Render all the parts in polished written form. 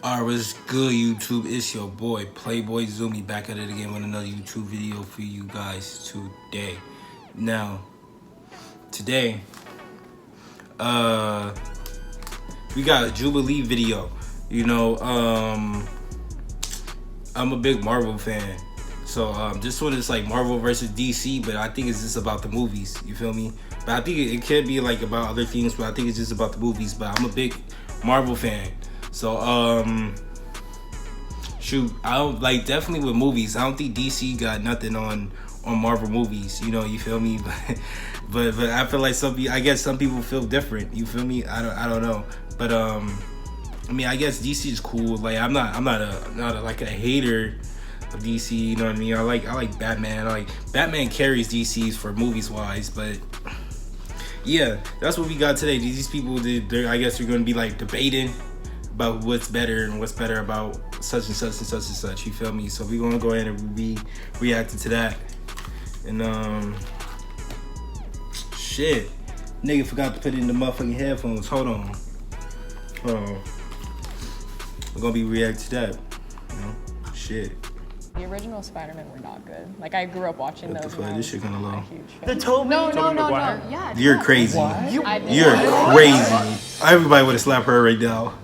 Alright, what's good, YouTube? It's your boy Playboy Zoomy back at it again with another YouTube video for you guys today. Now, today, we got a Jubilee video. You know, I'm a big Marvel fan, so this one is like Marvel versus DC, but I think it's just about the movies. You feel me? But I think it could be like about other things, but I think it's just about the movies. But I'm a big Marvel fan. So, shoot, I don't like definitely with movies. I don't think DC got nothing on Marvel movies. You know, you feel me? But I feel like I guess some people feel different. You feel me? I don't know. But I mean, I guess DC is cool. Like I'm not like a hater of DC. You know what I mean? I like Batman. Batman carries DC's for movies wise, but. Yeah, that's what we got today. These people, I guess they're going to be like debating about what's better and what's better about such and such and such and such. You feel me? So we're gonna go ahead and be reacting to that. And shit, nigga forgot to put it in the motherfucking headphones. Hold on. We're gonna be reacting to that. You know, shit. The original Spider-Man were not good. Like I grew up watching What those. the fuck? This shit kinda low. The Tobey. No. Yeah. You're crazy. You're crazy. Everybody would have slapped her right now.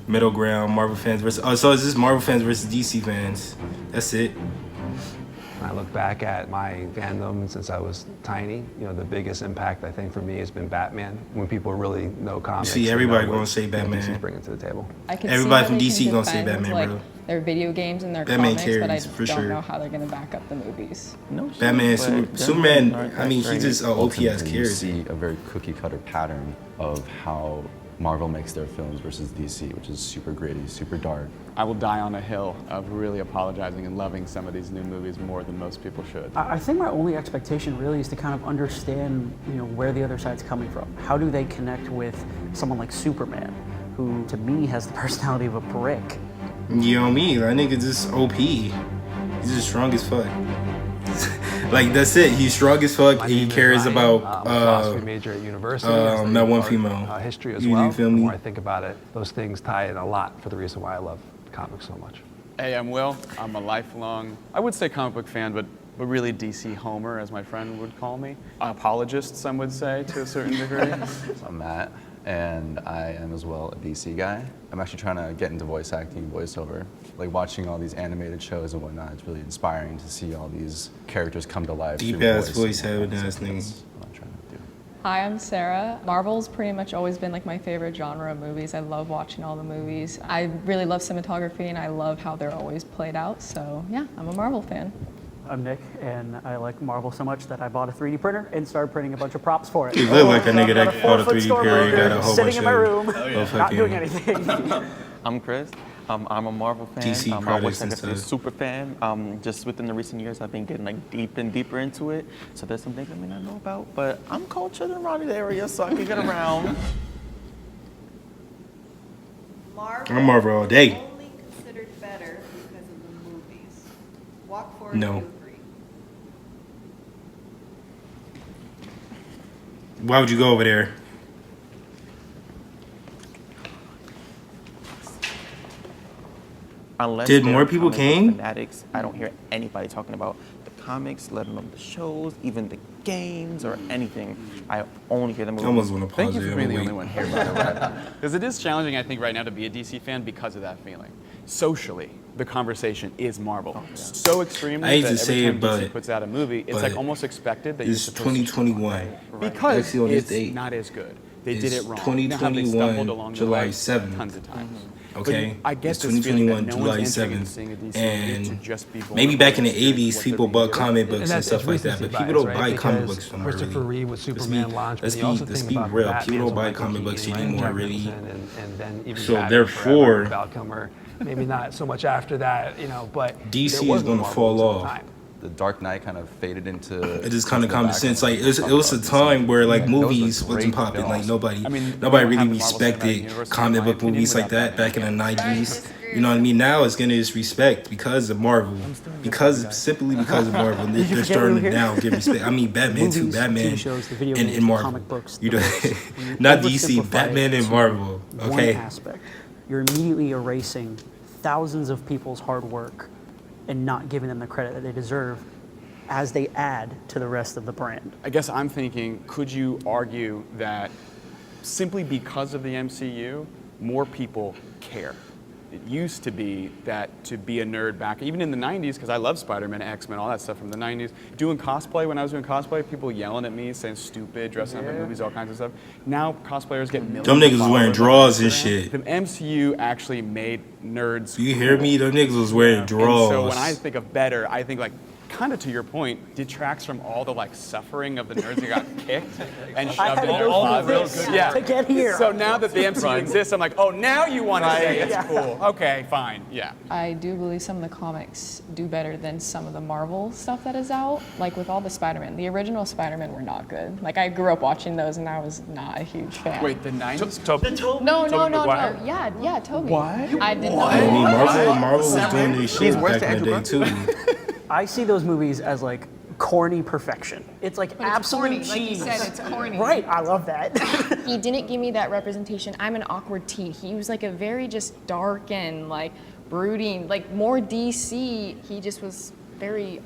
Middle ground, Marvel fans versus. Oh, so is this Marvel fans versus DC fans? That's it. When I look back at my fandom since I was tiny, you know, the biggest impact I think for me has been Batman. When people really know comics, See, everybody gonna say Batman. DC's bringing to the table. Everybody from DC gonna say Batman, like, bro. Their video games and their Batman comics, but I carries, just for don't sure. know how they're gonna back up the movies. No shit, Batman, Superman. I mean, he just OP as ultimately, you character. see a very cookie cutter pattern of how Marvel makes their films versus DC, which is super gritty, super dark. I will die on a hill of really apologizing and loving some of these new movies more than most people should. I think my only expectation really is to kind of understand, you know, where the other side's coming from. How do they connect with someone like Superman, who to me has the personality of a brick? You know me, that nigga just OP. He's just strong as fuck. Like that's it. He's strong as fuck. And he cares about philosophy major at university. that one female. History as You well. feel The me? more I think about it, those things tie in a lot for the reason why I love comics so much. Hey, I'm Will. I'm a lifelong, I would say comic book fan, but really DC homer, as my friend would call me. Apologist, some would say, to a certain degree. I'm Matt, and I am as well a DC guy. I'm actually trying to get into voice acting, voiceover. Like watching all these animated shows and whatnot, it's really inspiring to see all these characters come to life. Deep through ass voice voice and having all ass that. nigga. That's what I'm trying to do. Hi, I'm Sarah. Marvel's pretty much always been like my favorite genre of movies. I love watching all the movies. I really love cinematography and I love how they're always played out. So yeah, I'm a Marvel fan. I'm Nick, and I like Marvel so much that I bought a 3D printer and started printing a bunch of props for it. You look like a nigga Got that bought a 3D printer, got a whole sitting bunch in my of room, not fucking doing anything. I'm Chris. I'm a Marvel fan. DC I products wish I and could say stuff. super fan. Just within the recent years, I've been getting like deep and deeper into it. So there's some things I may not know about, but I'm cultured around the area, so I can get around. I'm Marvel all day. Only considered better because of the movies. Walk forward. No. You agree. Why would you go over there? Unless Did they're more people comic book came? Fanatics, I don't hear anybody talking about the comics, let alone the shows, even the games or anything. I only hear the I movies. almost want to Thank pause you it. for being the Wait. only one here, by the way. Because it is challenging, I think, right now to be a DC fan because of that feeling. Socially, the conversation is Marvel. So extremely I hate that to every say time it, DC but- puts out a movie, it's like almost expected that you're It's supposed to 2021. because Actually, on this it's date. not as good. They It's did it wrong. You know how they 2021, stumbled along the July way 7th. Tons of times. Okay, But I get it's this feeling that 2021, no July one's entering 7th, into seeing a DC movie to and just be maybe back in the vulnerable and 80s, experience people what bought they're doing. comic books and stuff like that, recency but people bias, don't right? buy comic Because books anymore, Christopher really. Reeve with Superman launched, Let's but you also be think about real. Batman People don't with buy Michael comic books Keaton, right? anymore, Jack really. Nicholson, and then even So Batman therefore- Forever, Val Kilmer, maybe not so much after that, you know, but DC there was is no gonna Marvel fall at the off. time. The Dark Knight kind of faded into. It just kind of common sense. Like it was a DC. time where like Those were movies wasn't great popping. Like films. nobody, I mean, we nobody don't really have the Marvel Cinematic respected Universe, in comic my book opinion, movies like without that back in the I '90s. disagree You know what I with mean? Now it's getting this respect because of Marvel. Simply because of Marvel, they're forget starting we to were here? now get respect. I mean, Batman too, Movies, Batman TV shows, the video and games, Marvel. comic books, You the know, books. When you not DC, oversimplify Batman it and to Marvel. One Okay, aspect. you're immediately erasing thousands of people's hard work and not giving them the credit that they deserve as they add to the rest of the brand. I guess I'm thinking, could you argue that simply because of the MCU, more people care? It used to be that to be a nerd back, even in the 90s, because I love Spider-Man, X-Men, all that stuff from the 90s. Doing cosplay, when I was doing cosplay, people yelling at me, saying stupid, dressing up in movies, all kinds of stuff. Now cosplayers get millions Them niggas of wearing followers draws on and Instagram. shit. The MCU actually made nerds. Do you hear me? Them niggas was wearing And draws. so when I think of better, I think like, kind of to your point, detracts from all the like suffering of the nerds that got kicked and shoved in their closets. Yeah. to get here. So now that the MCU exists, I'm like, oh, now you want to say it's cool. Okay, fine, yeah. I do believe some of the comics do better than some of the Marvel stuff that is out. Like with all the Spider-Man, the original Spider-Man were not good. Like I grew up watching those and I was not a huge fan. Wait, the 90s? No. Yeah, Toby. What? I did not. I mean, Marvel was doing this shit worse back in than the day Andrew too. I see those movies as like corny perfection. It's like absolute cheese. Like you said, it's corny. Right, I love that. He didn't give me that representation. I'm an awkward teen. He was like a very just dark and like brooding, like more DC. He just was very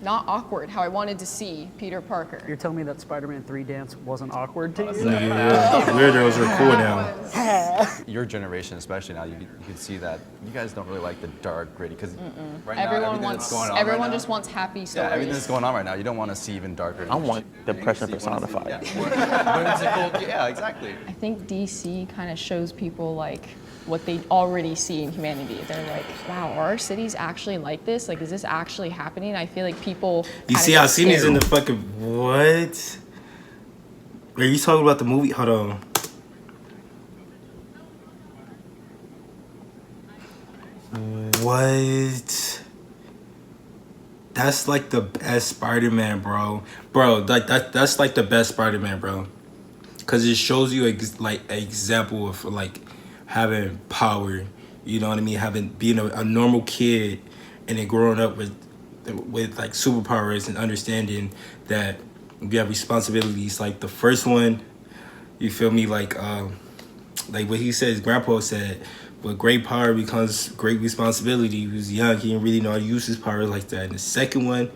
not awkward, how I wanted to see Peter Parker. You're telling me that Spider-Man 3 dance wasn't awkward to you? Yeah, weirdos are cool now. Your generation, especially now, you can see that you guys don't really like the dark, gritty, because right now, Everyone everything that's wants. going on Everyone right now, just wants happy stories. yeah, everything that's going on right now, you don't want to see even darker. I want depression You wanna see- personified. Yeah, exactly. I think DC kind of shows people like what they already see in humanity. They're like, wow, are our cities actually like this? Like, is this actually happening? I feel like people. You see how Sydney's in the fucking what? Are you talking about the movie? Hold on. What? That's like the best Spider-Man, bro. Bro, that's like the best Spider-Man, bro. Cause it shows you like an example of like having power. You know what I mean? Being a normal kid and then growing up with like superpowers and understanding that you have responsibilities. Like the first one, you feel me? Like what he said, his grandpa said, with great power becomes great responsibility. He was young, he didn't really know how to use his power like that. And the second one,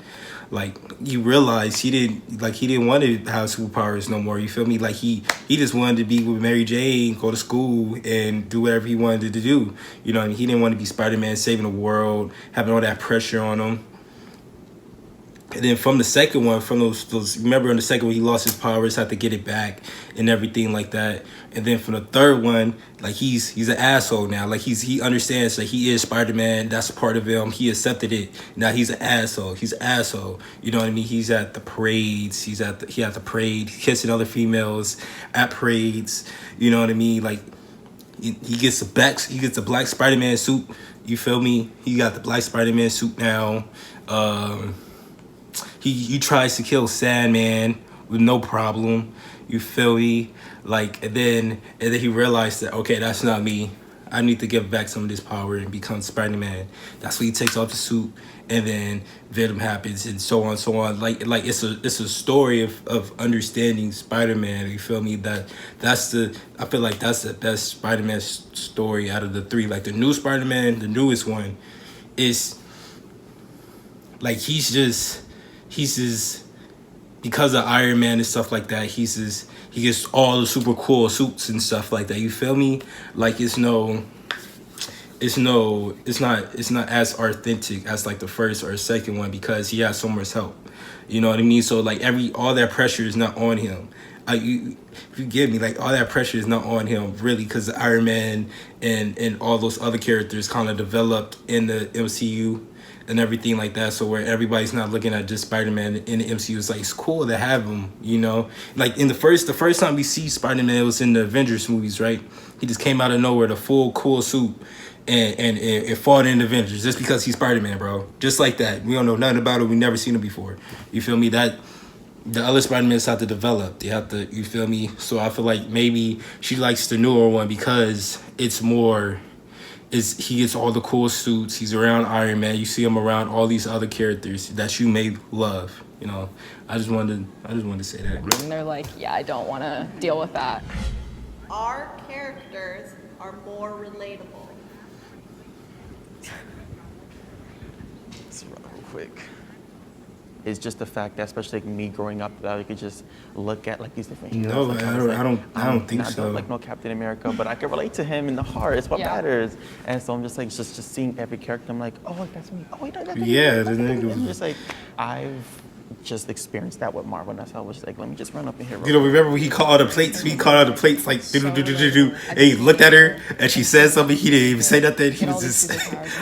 like you realize he didn't want to have superpowers no more. You feel me? Like he just wanted to be with Mary Jane, go to school and do whatever he wanted to do. You know what I mean? He didn't want to be Spider-Man, saving the world, having all that pressure on him. And then from the second one, from those remember in the second one he lost his powers, had to get it back and everything like that. And then from the third one, like he's an asshole now. Like he understands that he is Spider-Man. That's part of him. He accepted it. Now he's an asshole. He's an asshole. You know what I mean? He's at the parades. He at the parade, kissing other females at parades. You know what I mean? Like he gets the black Spider-Man suit. You feel me? He got the black Spider-Man suit now. He tries to kill Sandman with no problem. You feel me? Like and then he realized that okay, that's not me. I need to give back some of this power and become Spider-Man. That's when he takes off the suit, and then Venom happens, and so on, so on. Like it's a story of understanding Spider-Man. You feel me? I feel like that's the best Spider-Man story out of the three. Like the new Spider-Man, the newest one, is like he's just because of Iron Man and stuff like that. He gets all the super cool suits and stuff like that. You feel me? Like it's not as authentic as like the first or second one because he has so much help. You know what I mean? So like all that pressure is not on him. If you get me, like all that pressure is not on him really because Iron Man and all those other characters kind of developed in the MCU and everything like that, so where everybody's not looking at just Spider-Man in the MCU. It's like it's cool to have him, you know. Like in the first time we see Spider-Man, it was in the Avengers movies, right? He just came out of nowhere, the full cool suit, and fought in the Avengers just because he's Spider-Man, bro. Just like that. We don't know nothing about it. We never seen him before. You feel me? That the other Spider-Mans have to develop. They have to. You feel me? So I feel like maybe she likes the newer one because it's more. He gets all the cool suits. He's around Iron Man. You see him around all these other characters that you may love. You know, I just wanted to say that. And they're like, yeah, I don't want to deal with that. Our characters are more relatable? It's real quick. It's just the fact that, especially like me growing up, that I could just look at like these different heroes. No, like, I don't think so. Like no Captain America, but I can relate to him in the heart. It's what Yeah. matters. And so I'm just like just seeing every character. I'm like, oh, that's me. Oh, wait, that's me. Yeah, That's the me. nigga- And just like I've just experienced that with Marvel. And that's how I was like, let me just run up in here. You know, remember when he called all the plates? He called all the plates like do. And he looked at her and she said something. He didn't even say nothing. He was just.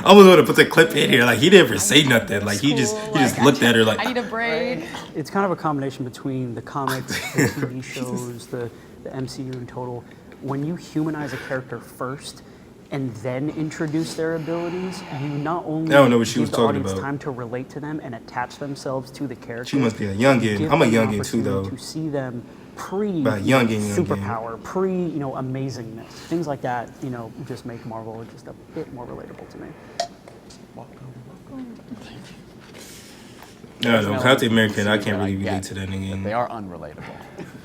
I was gonna put the clip in here. Like he didn't even say nothing. Like he just looked at her like. I need a braid. It's kind of a combination between the comics, the TV shows, the MCU in total. When you humanize a character first and then introduce their abilities, you not only I don't know what she was give the talking audience about. time to relate to them and attach themselves to the character. She must be a you youngin. give I'm a them an youngin too, though. opportunity to see them pre But youngin. superpower, pre amazingness, things like that. Just make Marvel just a bit more relatable to me. No, Captain American. I that can't really get, relate to that but nigga. They are unrelatable.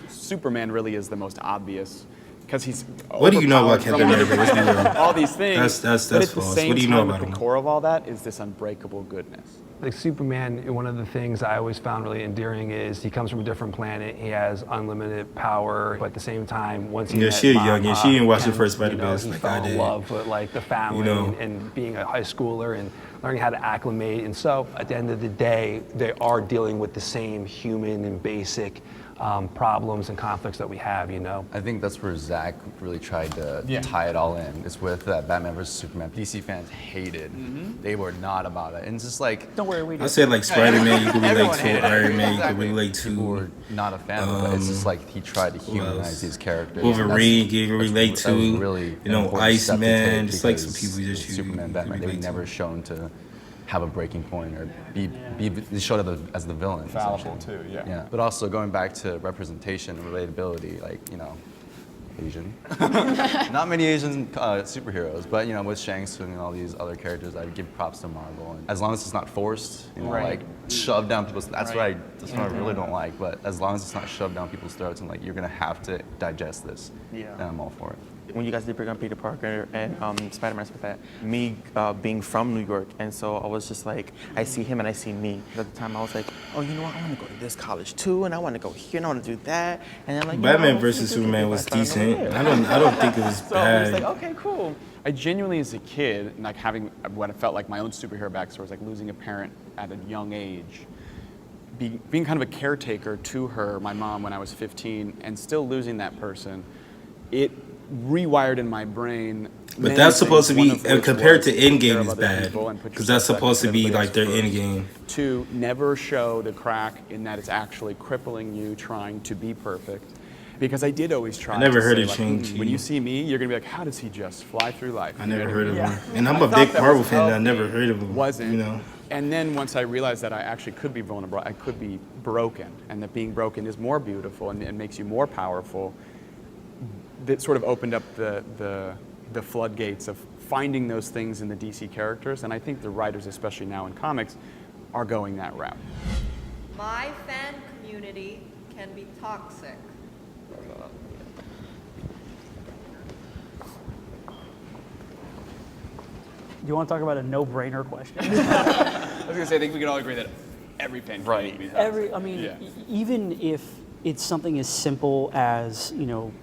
Superman really is the most obvious because he's. What do you know about overpowered Captain from America? Let's be real. all these things. That's but at the false. same What do you know time, about at him? the core of all that is this unbreakable goodness. Like Superman, one of the things I always found really endearing is he comes from a different planet. He has unlimited power, but at the same time, once he Yeah, met she a Mama, youngin. She didn't watch the and, first Spider-Man he like fell I in did. love with like the family and being a high schooler and learning how to acclimate. And so, at the end of the day, they are dealing with the same human and basic problems and conflicts that we have. I think that's where Zach really tried to tie it all in. It's with that Batman vs Superman. DC fans hated. They were not about it. And it's just like, Don't worry, we I do. said like Spider-Man. You could relate everyone to hated it. Iron Man. You could Exactly. relate People were to not a fan of it, but it's just like he tried to humanize these characters. Wolverine. You could That's- relate that was to really you know important step to Iceman. take Just like some because people just Superman, Batman, they were relate to. never shown to have a breaking point or be showed as the villain. Fallible essentially. too, yeah. Yeah, but also going back to representation and relatability, like Asian. Not many Asian superheroes, but with Shang Tsung and all these other characters, I would give props to Marvel. And as long as it's not forced, like shoved down people's. That's what I really don't like. But as long as it's not shoved down people's throats and like you're gonna have to digest this, then I'm all for it. When you guys did bring up Peter Parker and Spider-Man stuff like that, me being from New York, and so I was just like, I see him and I see me. At the time, I was like, oh, you know what? I want to go to this college too, and I want to go here, and I want to do that. And then like, Batman vs Superman was decent. I don't think it was So I was bad. like, okay, cool. I genuinely, as a kid, and like having what I felt like my own superhero backstory was like losing a parent at a young age, being kind of a caretaker to her, my mom, when I was 15, and still losing that person, it rewired in my brain. But that's supposed to be, and compared to Endgame is bad, because that's supposed to be like their Endgame. To never show the crack in that it's actually crippling you trying to be perfect. Because I did always try. I never to heard say, of like, Shang-Chi. when you see me, you're gonna be like, how does he just fly through life? I never You know heard what of I mean? him, and I'm I a thought big that Marvel was fan. I healthy. never heard of him. Wasn't. And then once I realized that I actually could be vulnerable, I could be broken, and that being broken is more beautiful and makes you more powerful, that sort of opened up the floodgates of finding those things in the DC characters, and I think the writers, especially now in comics, are going that route. My fan community can be toxic. Do you want to talk about a no-brainer question? I was gonna say, I think we can all agree that every fan community is toxic. Even if it's something as simple as,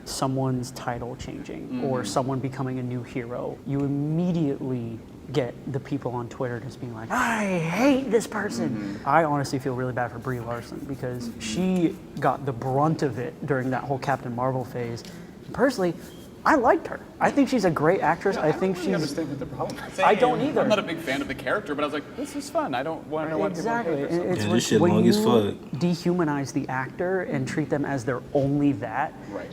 someone's title changing or someone becoming a new hero, you immediately get the people on Twitter just being like, I hate this person. I honestly feel really bad for Brie Larson because she got the brunt of it during that whole Captain Marvel phase. Personally, I liked her. I think she's a great actress. I think really she's. understand what the problem is. I don't either. I'm not a big fan of the character, but I was like, this is fun. I don't want to know what Exactly. people hate or something. Yeah, this shit when long as you fuck. dehumanize the actor and treat them as they're only that. Right.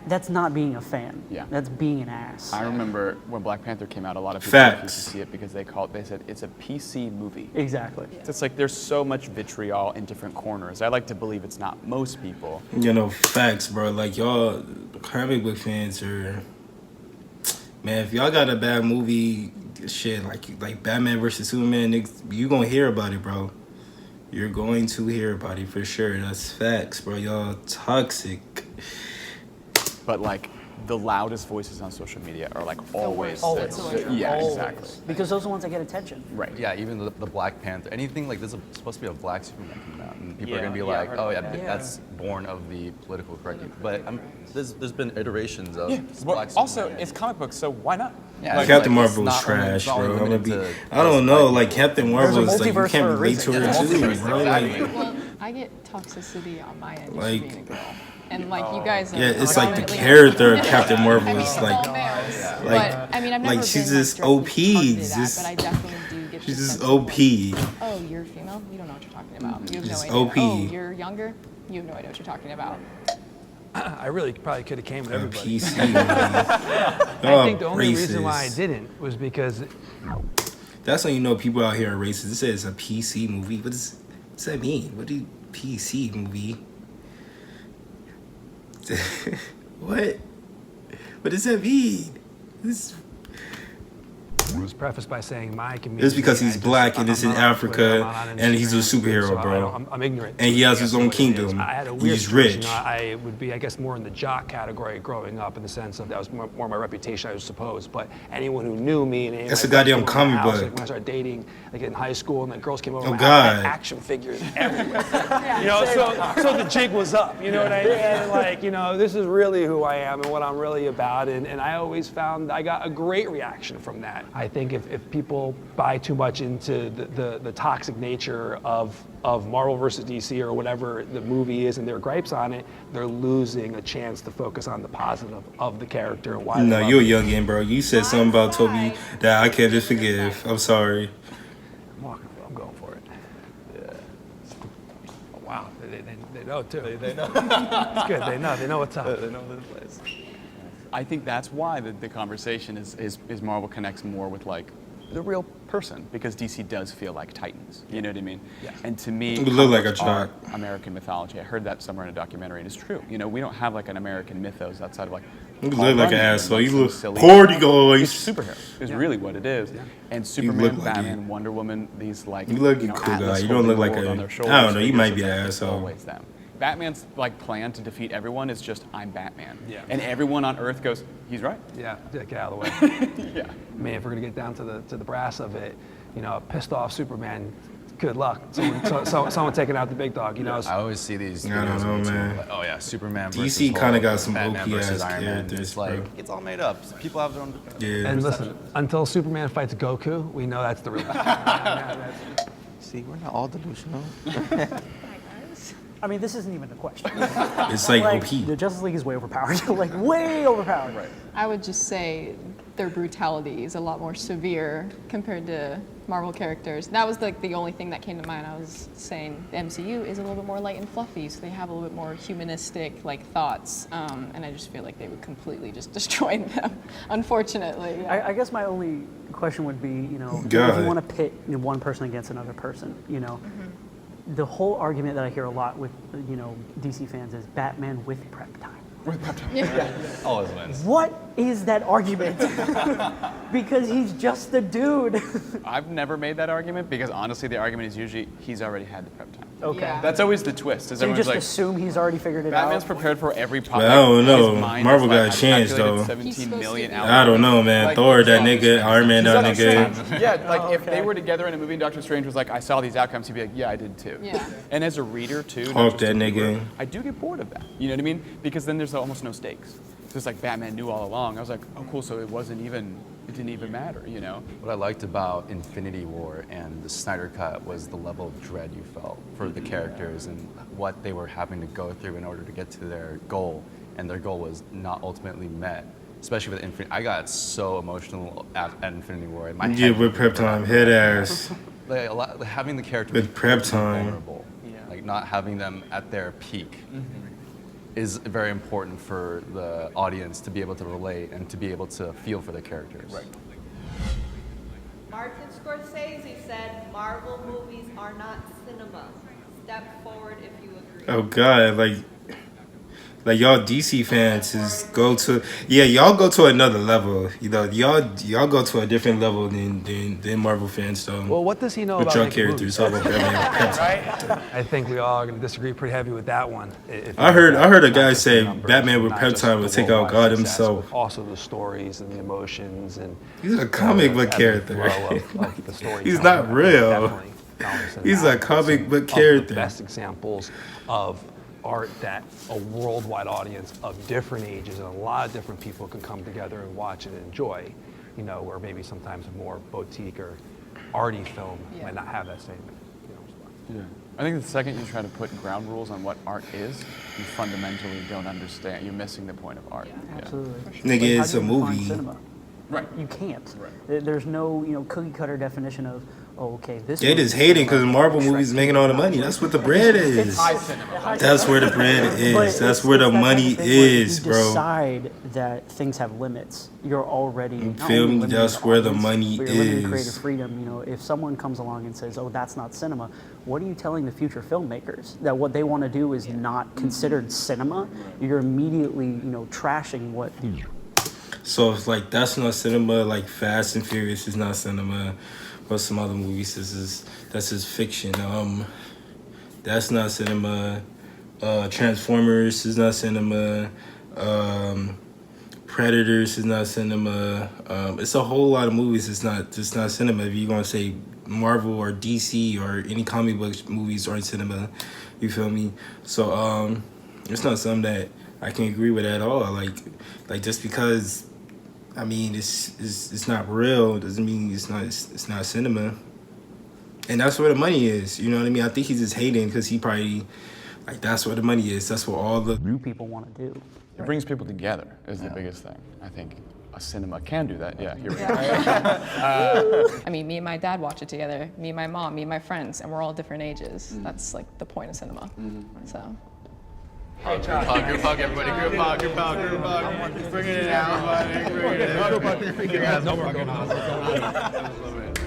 That's not being a fan. Yeah. That's being an ass. I remember when Black Panther came out, a lot of people refused Facts. to see it because they said it's a PC movie. Exactly. It's like there's so much vitriol in different corners. I like to believe it's not most people. Facts, bro. Like y'all, comic book fans are. Man, if y'all got a bad movie, shit, like Batman versus Superman, niggas, you gonna hear about it, bro. You're going to hear about it for sure. That's facts, bro. Y'all toxic. But like the loudest voices on social media are like always. Always. Yeah, Always. exactly. Because those are the ones that get attention. Right. Yeah, even the Black Panther, anything like this is supposed to be a black Superman coming out, and people are gonna be Yeah, like, I heard oh yeah, about that. that's born of the political correctness. But there's been iterations of Yeah. black Also, Superman. it's comic books, so why not? Yeah, Like, Captain like, Marvel it's was not only- trash, it's not only bro. I'm gonna limited be. to I don't just know. black Like people. Captain Marvel There's a is like you multiverse can't for a relate to reason. her Yeah, too, multiverse, bro. exactly. Like, Well, I get toxicity on my end Like- just being a girl. And like you guys are yeah, it's like the predominantly- character of Captain I Marvel mean, is it's like. all males. like- But I mean, I've like, never she's been just like directly OP, targeted at, just- but I definitely do get She's the just sense of, OP. like, oh, you're female? You don't know what you're talking about. You have Just no idea. OP. Oh, you're younger? You have no idea what you're talking about. I really probably could have came with A everybody. PC movie. I think the only reason why I racist. didn't was because That's when you know people out here are racist. It says a PC movie. What's that mean? What do you PC movie? What? What does that mean? This, it was prefaced by saying my community. it's because he's black and I'm it's in not on Twitter, Africa I'm not on and he's a Instagram, superhero, so I bro. don't- I'm ignorant. And he has to his own what it is. kingdom. I had a weird He's situation. rich. I would be, I guess, more in the jock category growing up in the sense of that was more my reputation, I suppose. But anyone who knew me and That's my a goddamn friends came over my comic house, book. like when I started dating, like in high school, and the girls came over. Oh, my house, I had God. action figures everywhere. You know, so the jig was up. You know what I mean? And like, you know, this is really who I am and what I'm really about. And I always found I got a great reaction from that. I think if people buy too much into the toxic nature of Marvel versus DC or whatever the movie is and their gripes on it, they're losing a chance to focus on the positive of the character and why. they no, love you're a it. youngin, bro. You said something about Toby that I can't just forgive. I'm sorry. I'm going for it. Yeah. Oh, wow, they know too. They know. It's good. They know what's up. They know this place. I think that's why the conversation is Marvel connects more with like the real person, because DC does feel like titans. You know what I mean? Yeah. And to me, We look like a comics are jock. American mythology. I heard that somewhere in a documentary, and it's true. You know, we don't have like an American mythos outside of like. You Paul look like an Bunyan and, asshole. like, You some look silly- party It's guys. superhero. Is really what it is. And look Superman, like Batman, it. Wonder Woman. These like You look like a know, cool guy. Atlas You don't look holding like the world a- on their I shoulders, don't know, you figures might of be an that. It's asshole. Always them. Batman's like plan to defeat everyone is just I'm Batman. Yeah. And everyone on Earth goes, he's right. Yeah, get out of the way. Yeah. Man, if we're gonna get down to the brass of it, you know, a pissed off Superman. Good luck. Someone taking out the big dog. You know. I always see these I don't videos know, on YouTube, man. like, oh yeah, Superman DC versus kinda Hulk, got some Batman OP versus ass Iron Man. characters, It's like bro. it's all made up. People have their own. Yeah. And listen, until Superman fights Goku, we know that's the real. See, we're not all delusional. I mean, this isn't even a question. It's like The OP. Justice League is way overpowered. Like, way overpowered. Right. I would just say their brutality is a lot more severe compared to Marvel characters. That was like the only thing that came to mind. I was saying the MCU is a little bit more light and fluffy, so they have a little bit more humanistic like thoughts, and I just feel like they would completely just destroy them, unfortunately. I guess my only question would be, you know, if God. you want to pit one person against another person, you know, the whole argument that I hear a lot with, you know, DC fans is Batman with prep time. Always wins. What is that argument? Because he's just a dude. I've never made that argument because honestly, the argument is usually he's already had the prep time. Okay. Yeah. That's always the twist. Is So you everyone's just like, assume he's already figured it Batman's out? prepared for every But I don't know. Marvel got I've changed, calculated though. 17 He's supposed million to be- hours. I don't know, man. Like, Thor, that Doctor nigga. Iron Man, that Doctor nigga. Strange. Yeah, like if they okay. were together in a movie and Doctor Strange was like, I saw these outcomes, he'd be like, yeah, I did too. Yeah. And as a reader too, not Hulk just a that viewer, nigga. I do get bored of that. You know what I mean? Because then there's almost no stakes. So it's like Batman knew all along. I was like, oh cool, so it didn't even matter, you know? What I liked about Infinity War and the Snyder Cut was the level of dread you felt for the characters and what they were having to go through in order to get to their goal, and their goal was not ultimately met. Especially with Infinity, I got so emotional at Infinity War. And my Yeah, head with prep time, head ass. like, having the characters With prep be time. vulnerable, like not having them at their peak, is very important for the audience to be able to relate and to be able to feel for the characters. Right. Martin Scorsese said Marvel movies are not cinema. Step forward if you agree. Oh God, like Like y'all DC fans is y'all go to another level. You know, y'all go to a different level than Marvel fans. So Well, what does he know with about your making characters? movies? Right? I think we all are going to disagree pretty heavy with that one. I heard a guy say Batman with pep time would take out God himself. Also the stories and the emotions and He's a comic book character. Of the story. He's not real. He's a comic book character. The best examples of art that a worldwide audience of different ages and a lot of different people can come together and watch and enjoy, you know, where maybe sometimes a more boutique or arty film might not have that same, you know, spot. Yeah. I think the second you try to put ground rules on what art is, you fundamentally don't understand. You're missing the point of art. Absolutely. Nigga, How it's do a you define movie. Cinema? Right. You can't. There's no, cookie cutter definition of, oh, okay, this. They just hating because Marvel movies making all the money. That's what the bread is. That's where the bread is. That's where the money is, you bro. Decide that things have limits. You're already. You not feel only me? limiting That's the where the audience, money but you're limiting is. creative freedom. You know, if someone comes along and says, "Oh, that's not cinema," what are you telling the future filmmakers that what they want to do is not considered cinema? You're immediately, trashing what. So it's like that's not cinema. Like Fast and Furious is not cinema. Or some other movies. That's just fiction. That's not cinema. Transformers is not cinema. Predators is not cinema. It's a whole lot of movies. It's not cinema. If you're gonna say Marvel or DC or any comic book movies aren't cinema, you feel me? So it's not something that I can agree with at all. Like just because. I mean, it's not real doesn't mean it's not cinema, and that's where the money is. You know what I mean? I think he's just hating because he probably that's where the money is. That's what all the new people want to do. It brings people together is the biggest thing. I think a cinema can do that. Yeah, you're right. I mean, me and my dad watch it together. Me and my mom, me and my friends, and we're all different ages. That's like the point of cinema. So. Group hug, everybody. Group hug. Bringing it out, buddy. Bringing it out.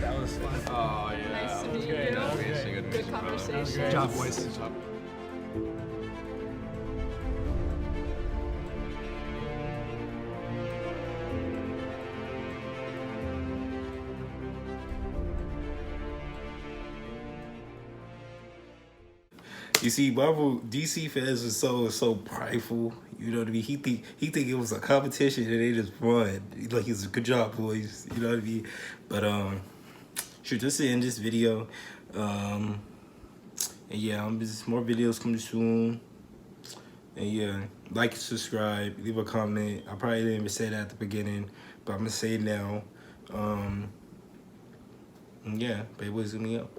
That was fun. Oh, yeah. Nice to meet you. Good conversation. Good job, boys. You see, Marvel DC fans are so prideful. You know what I mean? He think it was a competition and they just won. Like he's a good job, boys. You know what I mean? But shoot, just to end this video. And yeah, just more videos coming soon. And yeah, like, subscribe, leave a comment. I probably didn't even say that at the beginning, but I'm gonna say it now. And yeah, Playboy's gonna be up.